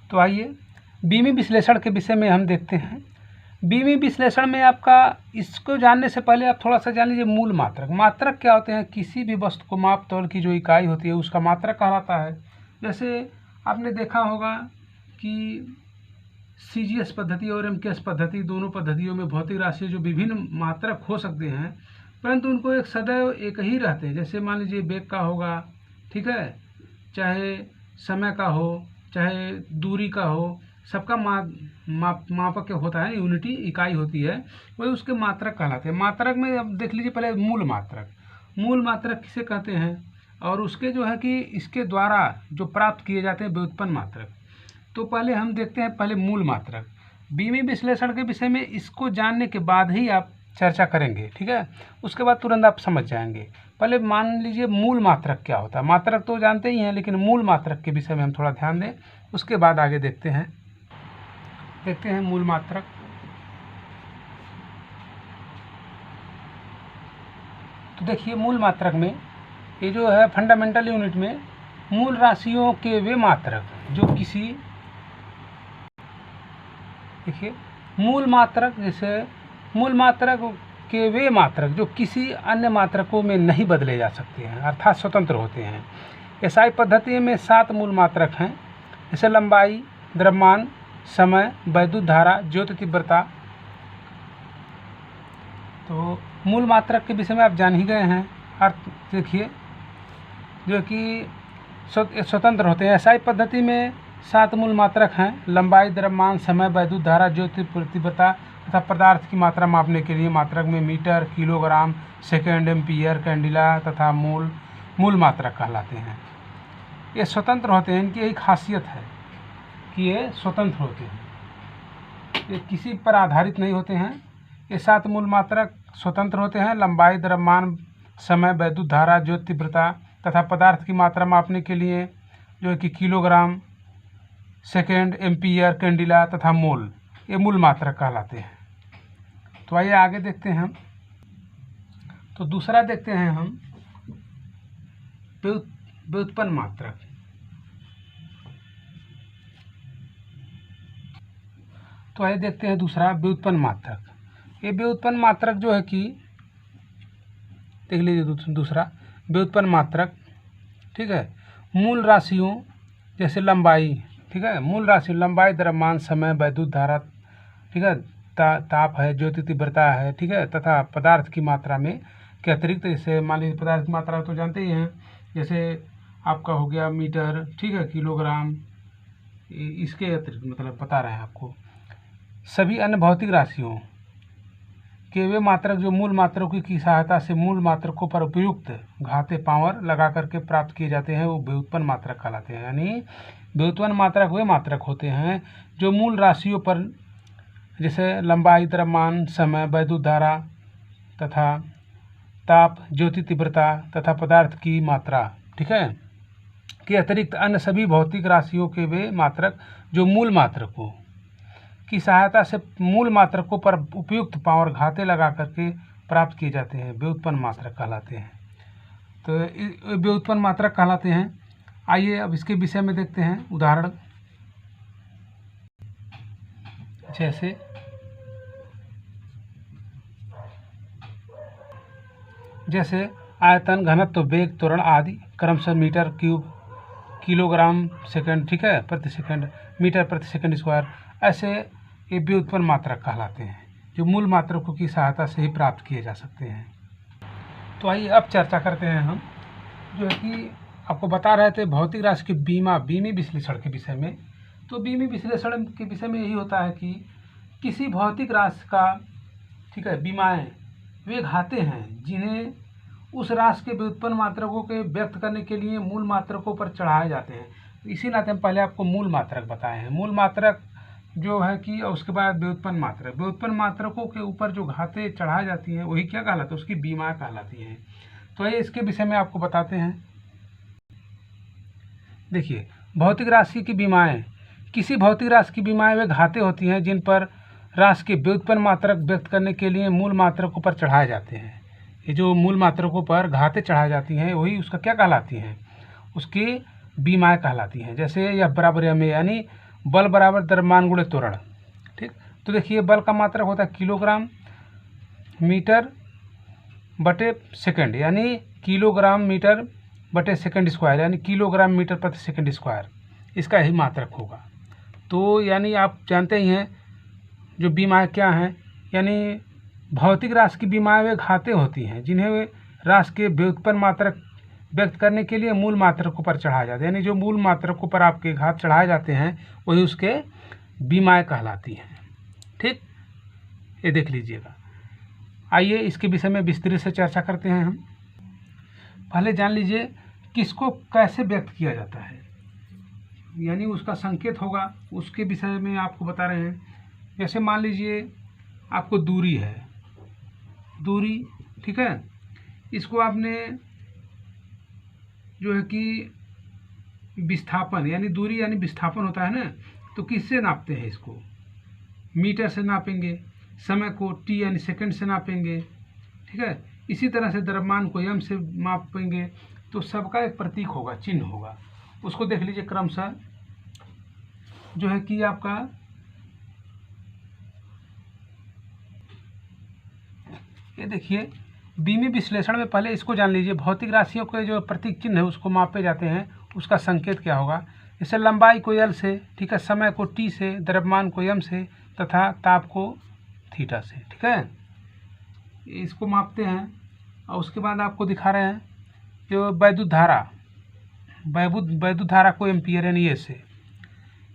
तो आइए बीमी विश्लेषण के विषय में हम देखते हैं। बीमी विश्लेषण में आपका इसको जानने से पहले आप थोड़ा सा जान लीजिए मूल मात्रक। मात्रक क्या होते हैं? किसी भी वस्तु को माप तौल की जो इकाई होती है उसका मात्रक कहलाता है। जैसे आपने देखा होगा कि CGS पद्धति और MKS पद्धति, दोनों पद्धतियों में भौतिक राशि जो विभिन्न मात्रक हो सकते हैं, परंतु उनको एक सदैव एक ही रहते हैं। जैसे मान लीजिए वेग का होगा, ठीक है, चाहे समय का हो, चाहे दूरी का हो, सबका मापक होता है, यूनिटी इकाई होती है, वही उसके मात्रक कहलाते हैं। मात्रक में अब देख लीजिए पहले मूल मात्रक। मूल मात्रक किसे कहते हैं? और उसके जो है कि इसके द्वारा जो प्राप्त किए जाते हैं व्युत्पन्न मात्रक। तो पहले हम देखते हैं पहले मूल मात्रक। बीमी विश्लेषण के विषय में इसको जानने के बाद ही आप चर्चा करेंगे, ठीक है, उसके बाद तुरंत आप समझ जाएंगे। पहले मान लीजिए मूल मात्रक क्या होता है। मात्रक तो जानते ही हैं, लेकिन मूल मात्रक के विषय में हम थोड़ा ध्यान दें, उसके बाद आगे देखते हैं मूल मात्रक। तो देखिए मूल मात्रक में ये जो है फंडामेंटल यूनिट में मूल राशियों के वे मात्रक जो किसी, देखिए मूल मात्रक, जैसे मूल मात्रक के वे मात्रक जो किसी अन्य मात्रकों में नहीं बदले जा सकते हैं, अर्थात स्वतंत्र होते हैं। SI पद्धति में 7 मूल मात्रक हैं, जैसे लंबाई, द्रव्यमान, समय, वैद्युत धारा, ज्योति तीव्रता। तो मूल मात्रक के विषय में आप जान ही गए हैं। अर्थ देखिए जो कि स्वतंत्र होते हैं। SI पद्धति में 7 मूल मात्रक हैं, लंबाई, द्रव्यमान, समय, वैद्युत धारा, ज्योति तीव्रता तथा पदार्थ की मात्रा मापने के लिए मात्रक में metre, kilogram, second, ampere, candela तथा मूल मात्रक कहलाते हैं। ये स्वतंत्र होते हैं, इनकी यही खासियत है कि ये स्वतंत्र होते हैं, ये किसी पर आधारित नहीं होते हैं। ये 7 मूल मात्रक स्वतंत्र होते हैं। लंबाई, द्रव्यमान, समय, वैद्युत धारा, ज्योति तीव्रता तथा पदार्थ की मात्रा मापने के लिए जो है कि किलोग्राम, सेकेंड, एम्पीयर, कैंडिला तथा मोल, ये मूल मात्रक कहलाते हैं। तो आइए आगे देखते हैं हम। तो दूसरा देखते हैं हम व्युत्पन्न मात्रक। तो आइए देखते हैं दूसरा व्युत्पन्न मात्रक। ये व्युत्पन्न मात्रक जो है कि देख लीजिए दूसरा व्युत्पन्न मात्रक, ठीक है, मूल राशियों जैसे लंबाई, ठीक है, मूल राशि लंबाई, द्रव्यमान, समय, वैद्युत धारा, ठीक है, ताप है, ज्योति तीव्रता है, ठीक है, तथा पदार्थ की मात्रा में के अतिरिक्त, जैसे मान लीजिए पदार्थ की मात्रा तो जानते ही हैं, जैसे आपका हो गया मीटर, ठीक है, किलोग्राम, इसके अतिरिक्त मतलब बता रहे हैं आपको सभी अन्य भौतिक राशियों के वे मात्रक जो मूल मात्रकों की सहायता से मूल मात्रकों पर उपयुक्त घाते पावर लगा करके प्राप्त किए जाते हैं, वो व्युत्पन्न मात्रक कहलाते हैं। यानी व्युत्पन्न मात्रक वे मात्रक होते हैं जो मूल राशियों पर, जैसे लंबाई, द्रव्यमान, समय, वैद्युत धारा तथा ताप, ज्योति तीव्रता तथा पदार्थ की मात्रा, ठीक है, के अतिरिक्त अन्य सभी भौतिक राशियों के वे मात्रक जो मूल मात्रकों की सहायता से मूल मात्रकों पर उपयुक्त पावर घाते लगा करके प्राप्त किए जाते हैं, व्युत्पन्न मात्रक कहलाते हैं। तो व्युत्पन्न मात्रक कहलाते हैं। आइए अब इसके विषय में देखते हैं उदाहरण। जैसे आयतन, घनत्व, वेग, त्वरण आदि क्रमशः मीटर क्यूब, किलोग्राम सेकंड, ठीक है, प्रति सेकंड, मीटर प्रति सेकंड स्क्वायर, ऐसे ये व्युत्पन्न मात्रक कहलाते हैं जो मूल मात्रकों की सहायता से ही प्राप्त किए जा सकते हैं। तो आइए अब चर्चा करते हैं हम, जो है कि आपको बता रहे थे भौतिक राशि के बीमी विश्लेषण के विषय में। तो बीमी विश्लेषण के विषय में यही होता है कि किसी भौतिक राशि का, ठीक है, बीमाएँ वे घाते हैं जिन्हें उस राशि के व्युत्पन्न मात्रकों के व्यक्त करने के लिए मूल मात्रकों पर चढ़ाए जाते हैं। इसी नाते हम पहले आपको मूल मात्रक बताए हैं। मूल मात्रक जो है कि उसके बाद व्युत्पन्न मात्रक, व्युत्पन्न मात्रकों के ऊपर जो घातें चढ़ाई जाती हैं वही क्या कहलाते हैं? उसकी बीमाएँ कहलाती हैं। तो ये इसके विषय में आपको बताते हैं। देखिए भौतिक राशि की बीमाएँ, किसी भौतिक राशि की बीमाएँ वे घातें होती हैं जिन पर राशि के व्युत्पन्न मात्रक व्यक्त करने के लिए मूल मात्रकों पर चढ़ाए जाते हैं। ये जो मूल मात्रकों पर घातें चढ़ाई जाती हैं वही उसका क्या कहलाती हैं? उसकी बीमाएँ कहलाती हैं। जैसे यह बराबर में, यानी बल बराबर द्रव्यमान गुणे त्वरण। ठीक, तो देखिए बल का मात्रक होता है किलोग्राम मीटर बटे सेकंड, यानी किलोग्राम मीटर बटे सेकंड स्क्वायर, यानी किलोग्राम मीटर प्रति सेकंड स्क्वायर, इसका यही मात्रक होगा। तो यानी आप जानते ही हैं जो बीमाएँ क्या हैं, यानी भौतिक राशि की बीमाएँ वे घाते होती हैं जिन्हें वे राशि के व्युत्पन्न मात्रक व्यक्त करने के लिए मूल मात्रकों पर चढ़ाया जाता है, यानी जो मूल मात्रकों पर आपके घात चढ़ाए जाते हैं वही उसके बीमाएँ कहलाती हैं। ठीक, ये देख लीजिएगा। आइए इसके विषय में विस्तृत से चर्चा करते हैं हम। पहले जान लीजिए किसको कैसे व्यक्त किया जाता है, यानी उसका संकेत होगा, उसके विषय में आपको बता रहे हैं। जैसे मान लीजिए आपको दूरी है, दूरी, ठीक है, इसको आपने जो है कि विस्थापन, यानी दूरी यानी विस्थापन होता है ना, तो किससे नापते हैं इसको? मीटर से नापेंगे, समय को टी यानी सेकंड से नापेंगे। ठीक है, इसी तरह से द्रव्यमान को एम से मापेंगे। तो सबका एक प्रतीक होगा, चिन्ह होगा, उसको देख लीजिए क्रमशः जो है कि आपका ये देखिए बीमी विश्लेषण में पहले इसको जान लीजिए, भौतिक राशियों के जो प्रतीक चिन्ह है उसको मापे जाते हैं, उसका संकेत क्या होगा। जैसे लंबाई को एल से, ठीक है, समय को टी से, द्रव्यमान को एम से तथा ताप को थीटा से। ठीक है, इसको मापते हैं। और उसके बाद आपको दिखा रहे हैं जो वैद्युत धारा को एम्पियर यानी ये से,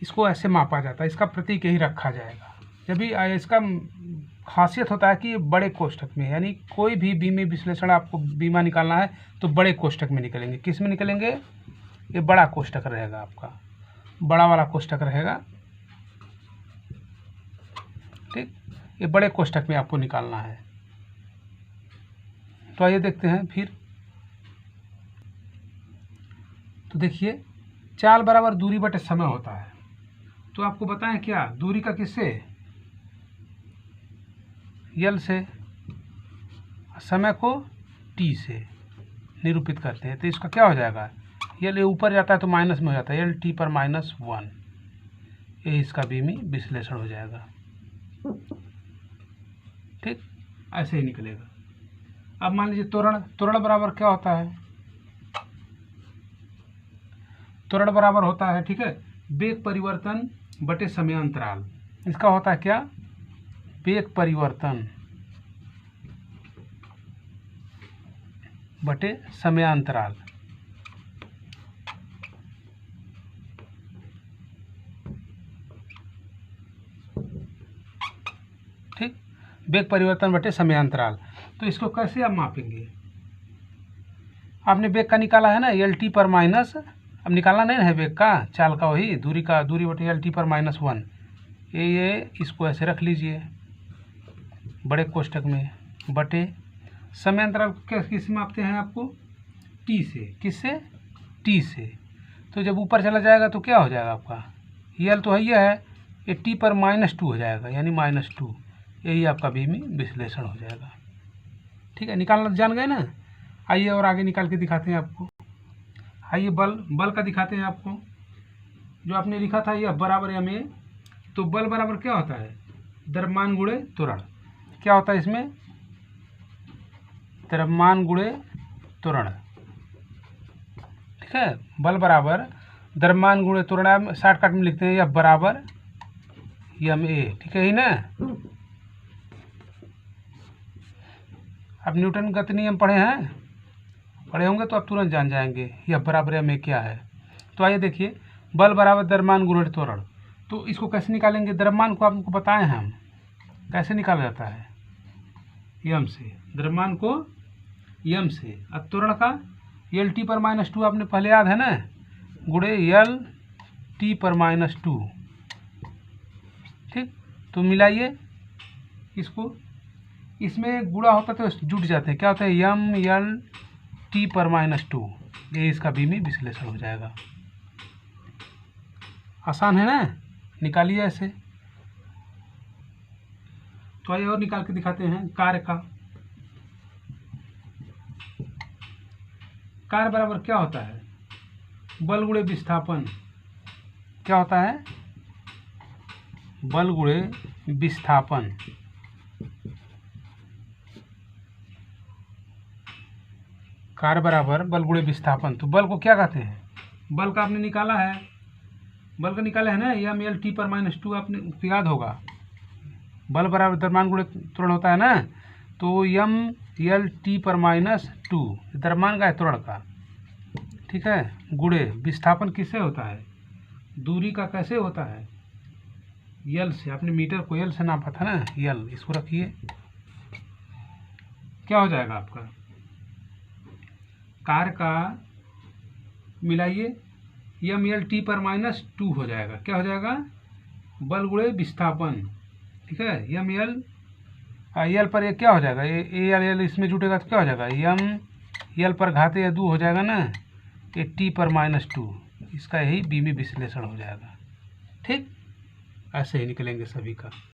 इसको ऐसे मापा जाता है, इसका प्रतीक यही रखा जाएगा। जब भी इसका खासियत होता है कि बड़े कोष्ठक में, यानी कोई भी बीमी विश्लेषण आपको बीमा निकालना है तो बड़े कोष्ठक में निकलेंगे। किस में निकलेंगे? ये बड़ा कोष्ठक रहेगा, आपका बड़ा वाला कोष्ठक रहेगा। ठीक, ये बड़े कोष्ठक में आपको निकालना है। तो आइए देखते हैं फिर। तो देखिए चाल बराबर दूरी बटे समय होता है। तो आपको बताएं क्या, दूरी का किससे? यल से, समय को टी से निरूपित करते हैं। तो इसका क्या हो जाएगा, यल ऊपर जाता है तो माइनस में हो जाता है, यल टी पर -1, ये इसका बीमी विश्लेषण हो जाएगा। ठीक, ऐसे ही निकलेगा। अब मान लीजिए त्वरण बराबर क्या होता है? त्वरण बराबर होता है, ठीक है, वेग परिवर्तन बटे समय अंतराल। इसका होता है क्या, वेग परिवर्तन बटे समय अंतराल। ठीक, वेग परिवर्तन बटे समय अंतराल। तो इसको कैसे आप मापेंगे? आपने वेग का निकाला है ना, एल टी पर माइनस, अब निकालना नहीं है वेग का, चाल का वही दूरी बटे एल टी पर -1, ये इसको ऐसे रख लीजिए बड़े कोष्ठक में, बटे समय अंतराल किस मापते हैं आपको? टी से। किससे? टी से। तो जब ऊपर चला जाएगा तो क्या हो जाएगा आपका, यल तो है ये है, ये टी पर -2 हो जाएगा, यानी -2, यही आपका बीमी विश्लेषण हो जाएगा। ठीक है, निकालना जान गए ना। आइए और आगे निकाल के दिखाते हैं आपको। आइए बल का दिखाते हैं आपको। जो आपने लिखा था यह बराबर एम ए, तो बल बराबर क्या होता है? द्रव्यमान गुणे त्वरण। क्या होता है इसमें? द्रव्यमान गुणे त्वरण। ठीक है, बल बराबर द्रव्यमान गुणे त्वरण, शॉर्टकट में लिखते हैं यह बराबर एम ए। ठीक है ही ना। आप न्यूटन गति नियम पढ़े हैं, पढ़े होंगे तो आप तुरंत जान जाएंगे यह बराबर एम ए क्या है। तो आइए देखिए, बल बराबर द्रव्यमान गुणे त्वरण। तो इसको कैसे निकालेंगे? द्रव्यमान को आपको बताए हैं हम, कैसे निकाला जाता है? यम से, द्रव्यमान को यम से, अब त्वरण का एल टी पर -2 आपने पहले याद है ना, गुणे एल टी पर -2। ठीक, तो मिलाइए इसको, इसमें गुणा होता तो जुट जाते हैं, क्या होता है, यम एल टी पर -2, ये इसका बीमी विश्लेषण हो जाएगा। आसान है ना, निकालिए ऐसे। तो आइए और निकाल के दिखाते हैं कार्य का। कार्य बराबर क्या होता है? बल गुणे विस्थापन। क्या होता है? बल गुणे विस्थापन, कार्य बराबर बल गुणे विस्थापन। तो बल को क्या कहते हैं, बल का आपने निकाला है, बल का निकाला है ना, एम एल टी पर -2, आपने याद होगा बल बराबर द्रव्यमान गुणे त्वरण होता है ना, तो एम एल टी पर -2 द्रव्यमान का है, त्वरण का, ठीक है, गुणे विस्थापन किससे होता है, दूरी का कैसे होता है, यल से, आपने मीटर को यल से नापा था ना, यल, इसको रखिए, क्या हो जाएगा आपका कार्य का मिलाइए, एम एल टी पर -2 हो जाएगा, क्या हो जाएगा, बल गुणे विस्थापन, ठीक है, एम एल यल पर ये क्या हो जाएगा, ये एल इसमें जुटेगा तो क्या हो जाएगा, एम यल पर घाते या 2 हो जाएगा ना, ये टी पर -2, इसका यही बीमी विश्लेषण हो जाएगा। ठीक, ऐसे ही निकलेंगे सभी का।